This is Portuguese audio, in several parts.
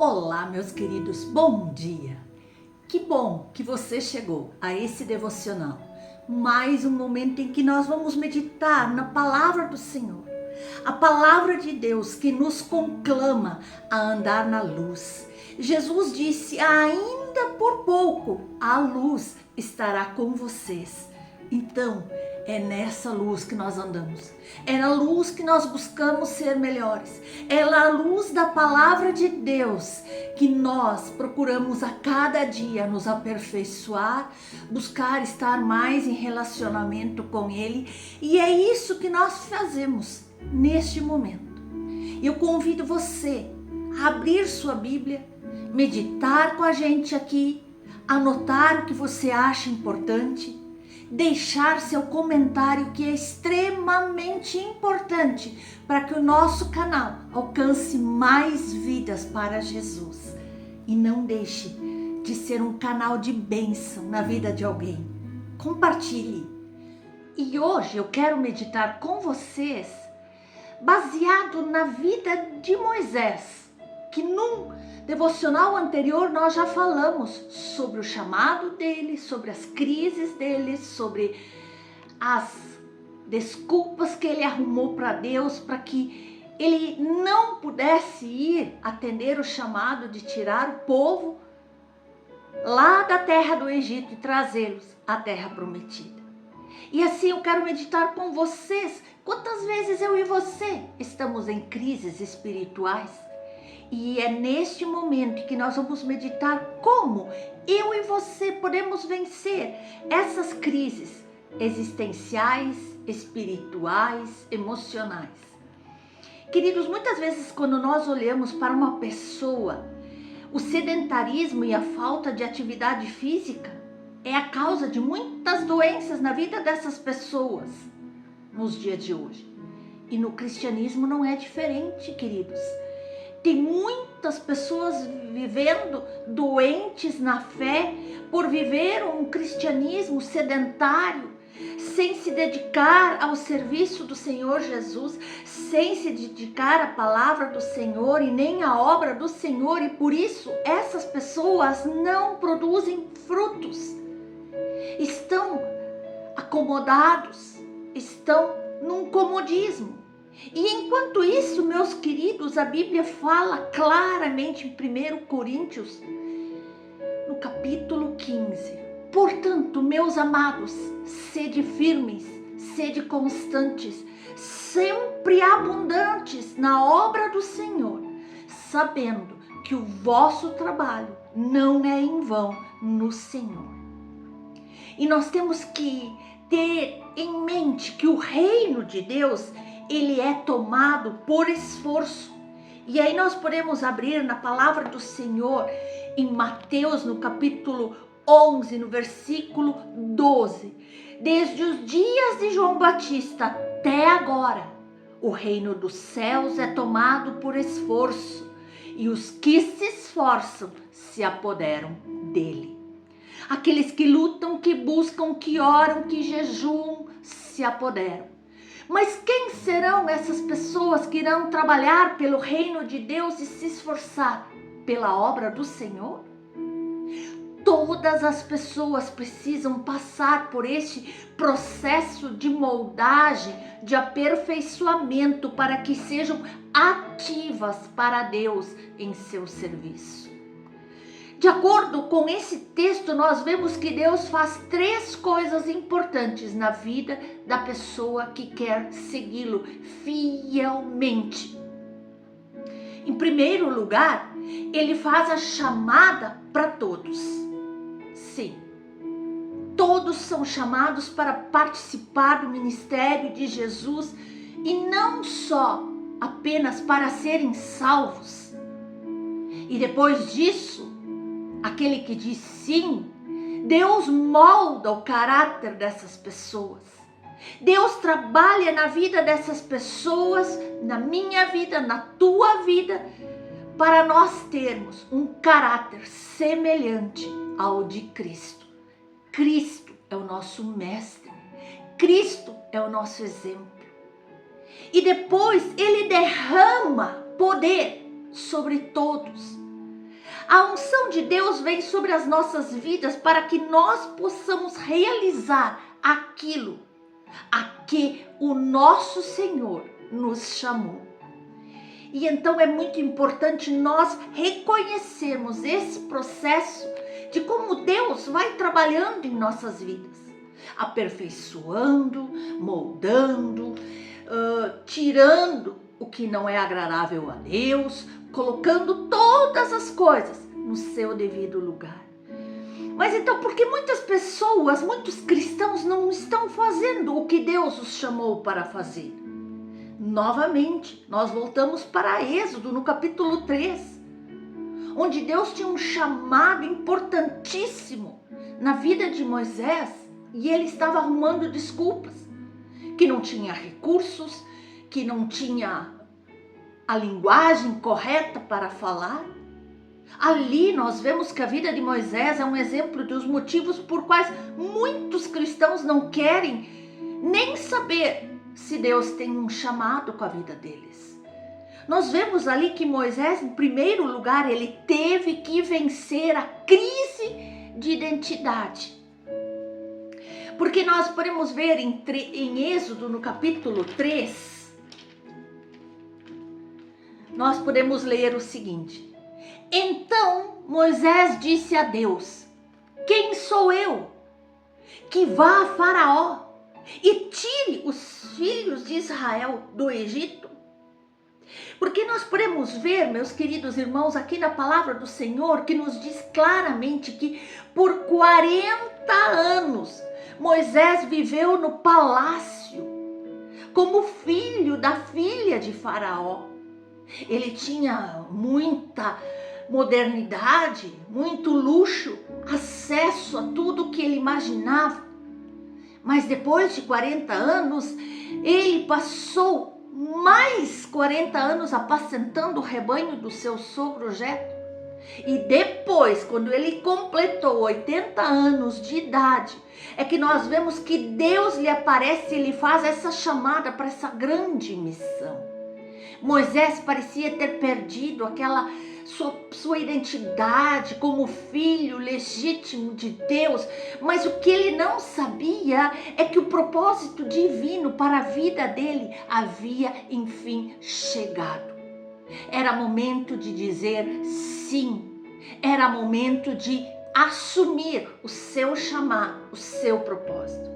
Olá, meus queridos, bom dia! Que bom que você chegou a esse devocional. Mais um momento em que nós vamos meditar na palavra do Senhor. A palavra de Deus que nos conclama a andar na luz. Jesus disse: ainda por pouco a luz estará com vocês. Então, é nessa luz que nós andamos. É na luz que nós buscamos ser melhores. É na luz da palavra de Deus que nós procuramos a cada dia nos aperfeiçoar, buscar estar mais em relacionamento com Ele. E é isso que nós fazemos neste momento. Eu convido você a abrir sua Bíblia, meditar com a gente aqui, anotar o que você acha importante, deixar seu comentário, que é extremamente importante para que o nosso canal alcance mais vidas para Jesus. E não deixe de ser um canal de bênção na vida de alguém. Compartilhe. E hoje eu quero meditar com vocês baseado na vida de Moisés, que num devocional anterior nós já falamos sobre o chamado dele, sobre as crises dele, sobre as desculpas que ele arrumou para Deus para que ele não pudesse ir atender o chamado de tirar o povo lá da terra do Egito e trazê-los à terra prometida. E assim eu quero meditar com vocês. Quantas vezes eu e você estamos em crises espirituais? E é neste momento que nós vamos meditar como eu e você podemos vencer essas crises existenciais, espirituais, emocionais. Queridos, muitas vezes quando nós olhamos para uma pessoa, o sedentarismo e a falta de atividade física é a causa de muitas doenças na vida dessas pessoas nos dias de hoje. E no cristianismo não é diferente, queridos. Tem muitas pessoas vivendo doentes na fé por viver um cristianismo sedentário, sem se dedicar ao serviço do Senhor Jesus, sem se dedicar à palavra do Senhor e nem à obra do Senhor, e por isso essas pessoas não produzem frutos. Estão acomodados, estão num comodismo. E enquanto isso, meus queridos, a Bíblia fala claramente em 1 Coríntios, no capítulo 15. Portanto, meus amados, sede firmes, sede constantes, sempre abundantes na obra do Senhor, sabendo que o vosso trabalho não é em vão no Senhor. E nós temos que ter em mente que o reino de Deus, ele é tomado por esforço. E aí nós podemos abrir na palavra do Senhor em Mateus, no capítulo 11, no versículo 12. Desde os dias de João Batista até agora, o reino dos céus é tomado por esforço, e os que se esforçam se apoderam dele. Aqueles que lutam, que buscam, que oram, que jejuam, se apoderam. Mas quem serão essas pessoas que irão trabalhar pelo reino de Deus e se esforçar pela obra do Senhor? Todas as pessoas precisam passar por este processo de moldagem, de aperfeiçoamento, para que sejam ativas para Deus em seu serviço. De acordo com esse texto, nós vemos que Deus faz 3 coisas importantes na vida da pessoa que quer segui-lo fielmente. Em primeiro lugar, ele faz a chamada para todos. Sim, todos são chamados para participar do ministério de Jesus, e não só apenas para serem salvos. E depois disso, aquele que diz sim, Deus molda o caráter dessas pessoas. Deus trabalha na vida dessas pessoas, na minha vida, na tua vida, para nós termos um caráter semelhante ao de Cristo. Cristo é o nosso mestre, Cristo é o nosso exemplo. E depois ele derrama poder sobre todos. A unção de Deus vem sobre as nossas vidas para que nós possamos realizar aquilo a que o nosso Senhor nos chamou. E então é muito importante nós reconhecermos esse processo de como Deus vai trabalhando em nossas vidas, aperfeiçoando, moldando, tirando o que não é agradável a Deus, colocando todas as coisas no seu devido lugar. Mas então, por que muitas pessoas, muitos cristãos não estão fazendo o que Deus os chamou para fazer? Novamente, nós voltamos para Êxodo, no capítulo 3, onde Deus tinha um chamado importantíssimo na vida de Moisés e ele estava arrumando desculpas, que não tinha recursos, que não tinha a linguagem correta para falar. Ali nós vemos que a vida de Moisés é um exemplo dos motivos por quais muitos cristãos não querem nem saber se Deus tem um chamado com a vida deles. Nós vemos ali que Moisés, em primeiro lugar, ele teve que vencer a crise de identidade. Porque nós podemos ver em Êxodo, no capítulo 3, nós podemos ler o seguinte: então Moisés disse a Deus: quem sou eu que vá a Faraó e tire os filhos de Israel do Egito? Porque nós podemos ver, meus queridos irmãos, aqui na palavra do Senhor, que nos diz claramente que por 40 anos Moisés viveu no palácio como filho da filha de Faraó. Ele tinha muita modernidade, muito luxo, acesso a tudo que ele imaginava. Mas depois de 40 anos, ele passou mais 40 anos apacentando o rebanho do seu sogro Jetro. E depois, quando ele completou 80 anos de idade, é que nós vemos que Deus lhe aparece e lhe faz essa chamada para essa grande missão. Moisés parecia ter perdido aquela sua identidade como filho legítimo de Deus, mas o que ele não sabia é que o propósito divino para a vida dele havia enfim chegado. Era momento de dizer sim, era momento de assumir o seu chamado, o seu propósito.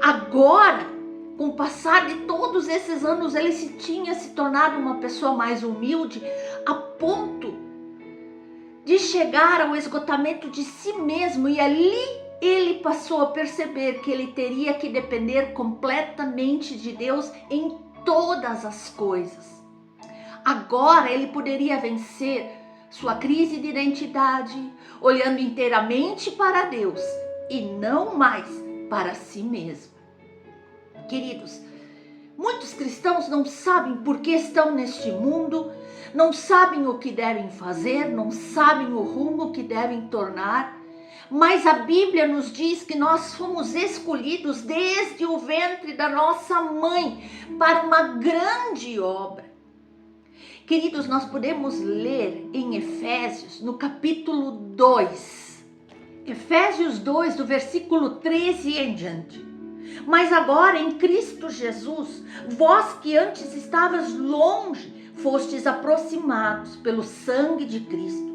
Agora, com o passar de todos esses anos, ele tinha se tornado uma pessoa mais humilde, a ponto de chegar ao esgotamento de si mesmo, e ali ele passou a perceber que ele teria que depender completamente de Deus em todas as coisas. Agora ele poderia vencer sua crise de identidade, olhando inteiramente para Deus e não mais para si mesmo. Queridos, muitos cristãos não sabem por que estão neste mundo, não sabem o que devem fazer, não sabem o rumo que devem tornar, mas a Bíblia nos diz que nós fomos escolhidos desde o ventre da nossa mãe para uma grande obra. Queridos, nós podemos ler em Efésios, no capítulo 2, Efésios 2, do versículo 13 em diante. Mas agora em Cristo Jesus, vós que antes estavas longe, fostes aproximados pelo sangue de Cristo,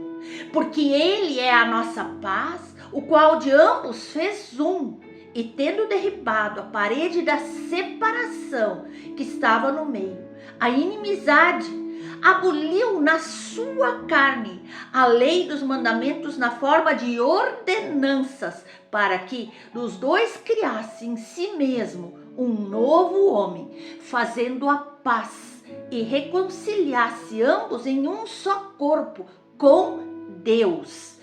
porque Ele é a nossa paz, o qual de ambos fez um, e tendo derribado a parede da separação que estava no meio, a inimizade, aboliu na sua carne a lei dos mandamentos na forma de ordenanças, para que dos dois criasse em si mesmo um novo homem, fazendo a paz e reconciliasse ambos em um só corpo com Deus,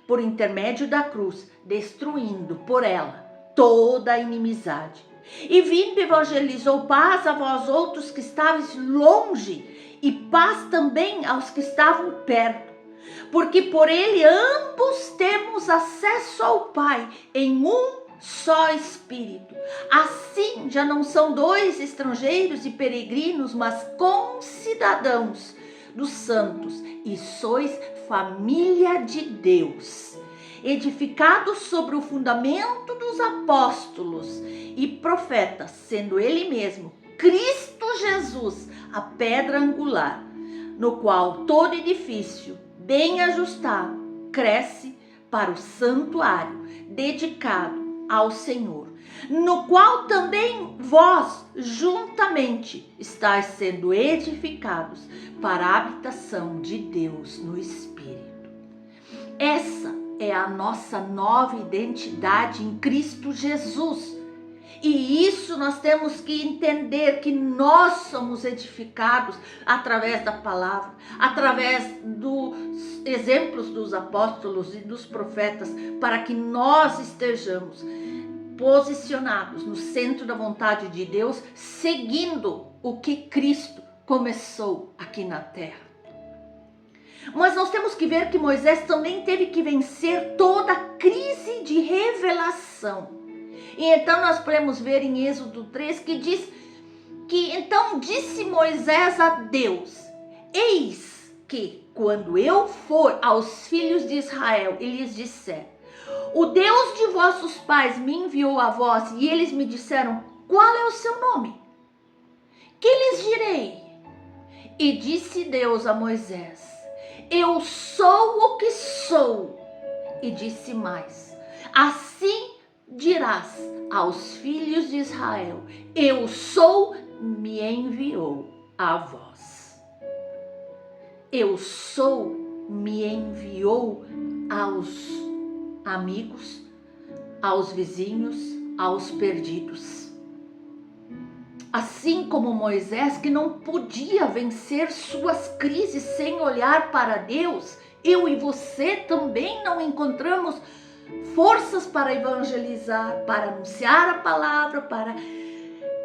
por intermédio da cruz, destruindo por ela toda a inimizade. E vindo evangelizou paz a vós outros que estáveis longe, e paz também aos que estavam perto, porque por ele ambos temos acesso ao Pai em um só Espírito. Assim já não são dois estrangeiros e peregrinos, mas concidadãos dos santos e sois família de Deus, edificados sobre o fundamento dos apóstolos e profetas, sendo Ele mesmo, Cristo Jesus, a pedra angular, no qual todo edifício bem ajustado cresce para o santuário dedicado ao Senhor, no qual também vós juntamente estáis sendo edificados para a habitação de Deus no Espírito. Essa é a nossa nova identidade em Cristo Jesus. E isso nós temos que entender, que nós somos edificados através da palavra, através dos exemplos dos apóstolos e dos profetas, para que nós estejamos posicionados no centro da vontade de Deus, seguindo o que Cristo começou aqui na terra. Mas nós temos que ver que Moisés também teve que vencer toda a crise de revelação. E então nós podemos ver em Êxodo 3 que diz que então disse Moisés a Deus: eis que quando eu for aos filhos de Israel e lhes disser, o Deus de vossos pais me enviou a vós, e eles me disseram, qual é o seu nome? Que lhes direi? E disse Deus a Moisés, eu sou o que sou. E disse mais, assim dirás aos filhos de Israel, eu sou, me enviou a vós. Eu sou, me enviou aos amigos, aos vizinhos, aos perdidos. Assim como Moisés, que não podia vencer suas crises sem olhar para Deus, eu e você também não encontramos forças para evangelizar, para anunciar a palavra, para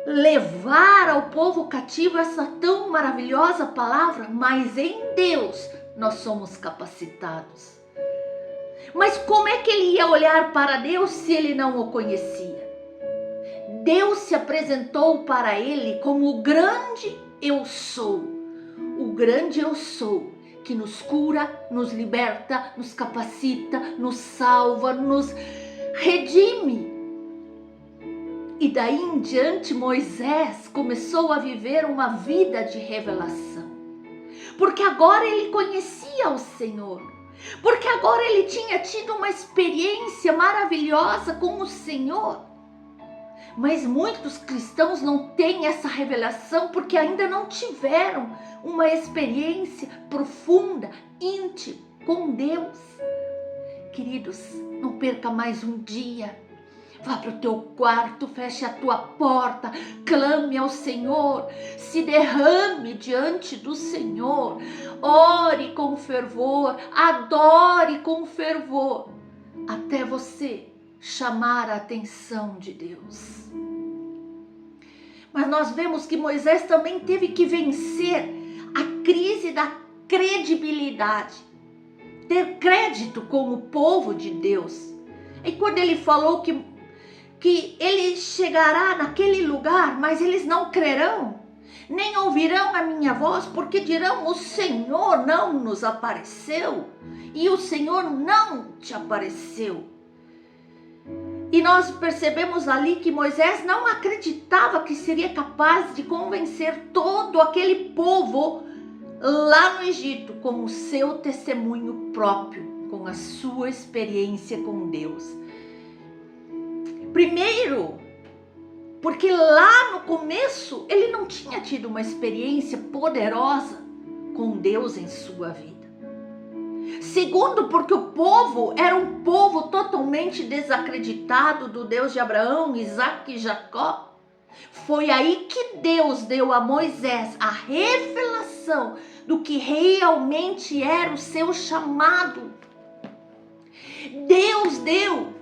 levar ao povo cativo essa tão maravilhosa palavra, mas em Deus nós somos capacitados. Mas como é que ele ia olhar para Deus se ele não o conhecia? Deus se apresentou para ele como o grande eu sou, o grande eu sou, que nos cura, nos liberta, nos capacita, nos salva, nos redime. E daí em diante Moisés começou a viver uma vida de revelação, porque agora ele conhecia o Senhor, porque agora ele tinha tido uma experiência maravilhosa com o Senhor. Mas muitos cristãos não têm essa revelação porque ainda não tiveram uma experiência profunda, íntima com Deus. Queridos, não perca mais um dia. Vá para o teu quarto, feche a tua porta, clame ao Senhor, se derrame diante do Senhor, ore com fervor, adore com fervor, até você chamar a atenção de Deus. Mas nós vemos que Moisés também teve que vencer a crise da credibilidade, ter crédito com o povo de Deus. E quando ele falou que ele chegará naquele lugar, mas eles não crerão, nem ouvirão a minha voz, porque dirão, o Senhor não nos apareceu, e o Senhor não te apareceu. E nós percebemos ali que Moisés não acreditava que seria capaz de convencer todo aquele povo lá no Egito com o seu testemunho próprio, com a sua experiência com Deus. Primeiro, porque lá no começo ele não tinha tido uma experiência poderosa com Deus em sua vida. Segundo, porque o povo era um povo totalmente desacreditado do Deus de Abraão, Isaac e Jacó. Foi aí que Deus deu a Moisés a revelação do que realmente era o seu chamado. Deus deu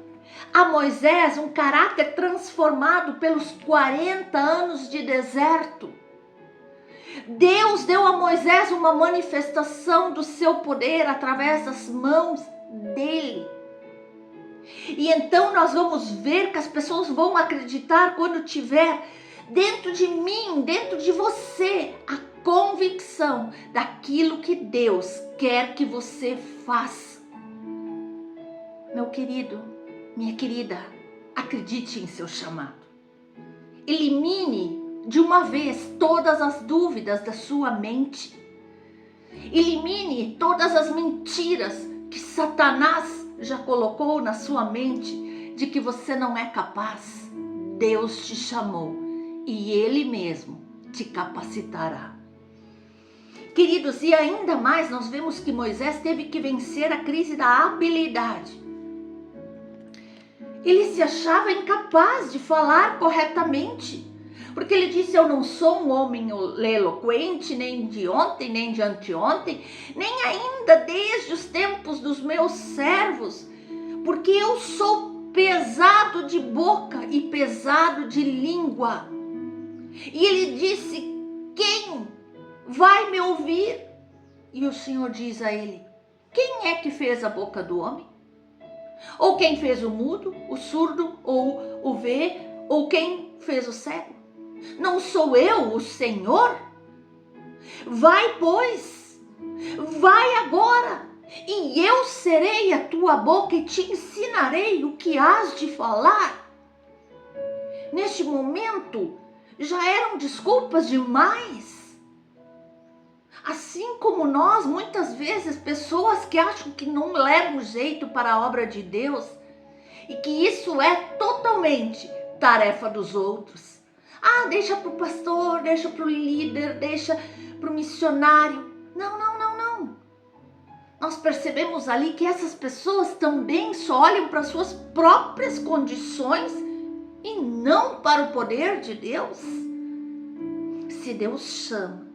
a Moisés um caráter transformado pelos 40 anos de deserto. Deus deu a Moisés uma manifestação do seu poder através das mãos dele. E então nós vamos ver que as pessoas vão acreditar quando tiver dentro de mim, dentro de você, a convicção daquilo que Deus quer que você faça. Meu querido, minha querida, acredite em seu chamado. Elimine de uma vez todas as dúvidas da sua mente. Elimine todas as mentiras que Satanás já colocou na sua mente de que você não é capaz. Deus te chamou e Ele mesmo te capacitará. Queridos, e ainda mais nós vemos que Moisés teve que vencer a crise da habilidade. Ele se achava incapaz de falar corretamente, porque ele disse: eu não sou um homem eloquente, nem de ontem, nem de anteontem, nem ainda desde os tempos dos meus servos, porque eu sou pesado de boca e pesado de língua. E ele disse: quem vai me ouvir? E o Senhor diz a ele: quem é que fez a boca do homem? Ou quem fez o mudo, o surdo, ou o ver, ou quem fez o cego? Não sou eu, o Senhor? Vai, pois, vai agora, e eu serei a tua boca e te ensinarei o que hás de falar. Neste momento, já eram desculpas demais. Assim como nós, muitas vezes, pessoas que acham que não levam jeito para a obra de Deus e que isso é totalmente tarefa dos outros. Ah, deixa para o pastor, deixa para o líder, deixa para o missionário. Não. Nós percebemos ali que essas pessoas também só olham para suas próprias condições e não para o poder de Deus. Se Deus chama,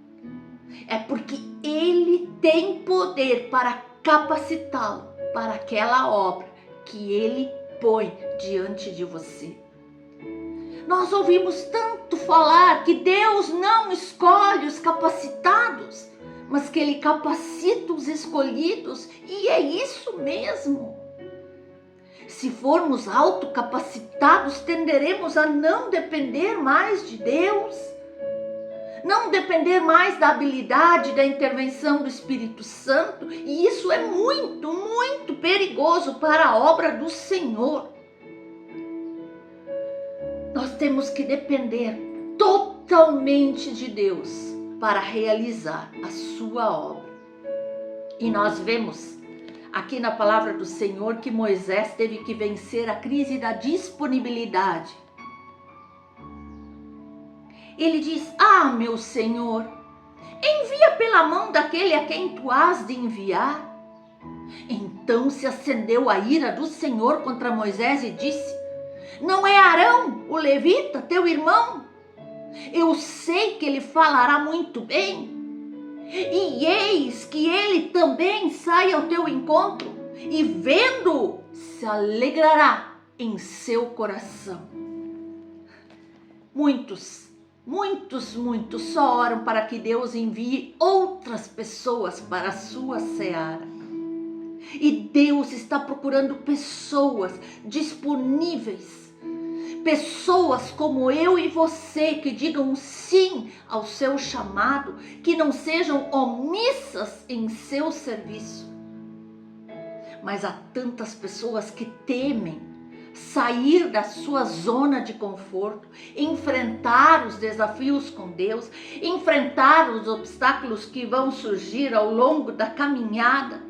é porque Ele tem poder para capacitá-lo para aquela obra que Ele põe diante de você. Nós ouvimos tanto falar que Deus não escolhe os capacitados, mas que Ele capacita os escolhidos, e é isso mesmo. Se formos autocapacitados, tenderemos a não depender mais de Deus, não depender mais da habilidade, da intervenção do Espírito Santo, e isso é muito, muito perigoso para a obra do Senhor. Nós temos que depender totalmente de Deus para realizar a sua obra. E nós vemos aqui na palavra do Senhor que Moisés teve que vencer a crise da disponibilidade. Ele diz: ah, meu Senhor, envia pela mão daquele a quem tu has de enviar. Então se acendeu a ira do Senhor contra Moisés e disse: não é Arão, o levita, teu irmão? Eu sei que ele falará muito bem. E eis que ele também sai ao teu encontro, e vendo, se alegrará em seu coração. Muitos só oram para que Deus envie outras pessoas para a sua seara. E Deus está procurando pessoas disponíveis, pessoas como eu e você que digam sim ao seu chamado, que não sejam omissas em seu serviço. Mas há tantas pessoas que temem sair da sua zona de conforto, enfrentar os desafios com Deus, enfrentar os obstáculos que vão surgir ao longo da caminhada.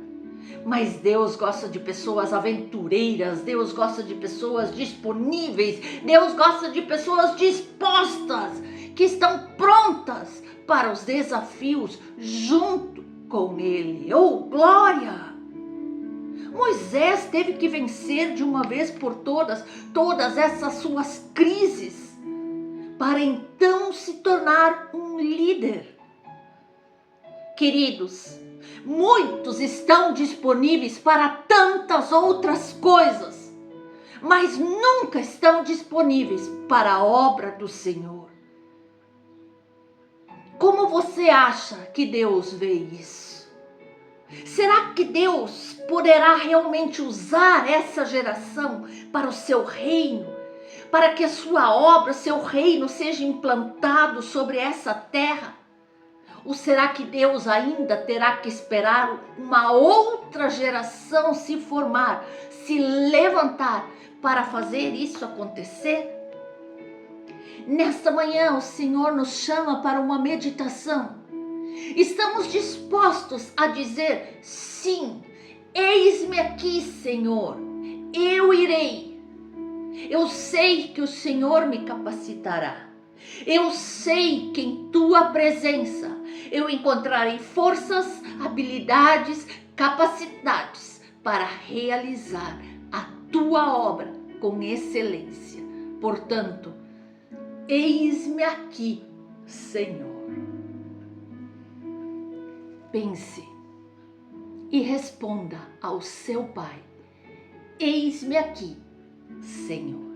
Mas Deus gosta de pessoas aventureiras, Deus gosta de pessoas disponíveis, Deus gosta de pessoas dispostas, que estão prontas para os desafios junto com Ele. Oh, glória! Moisés teve que vencer de uma vez por todas essas suas crises, para então se tornar um líder. Queridos, muitos estão disponíveis para tantas outras coisas, mas nunca estão disponíveis para a obra do Senhor. Como você acha que Deus vê isso? Será que Deus poderá realmente usar essa geração para o seu reino, para que a sua obra, seu reino seja implantado sobre essa terra? Ou será que Deus ainda terá que esperar uma outra geração se formar, se levantar para fazer isso acontecer? Nesta manhã o Senhor nos chama para uma meditação. Estamos dispostos a dizer: sim, eis-me aqui, Senhor, eu irei. Eu sei que o Senhor me capacitará. Eu sei que em tua presença eu encontrarei forças, habilidades, capacidades para realizar a tua obra com excelência. Portanto, eis-me aqui, Senhor. Pense e responda ao seu Pai: eis-me aqui, Senhor.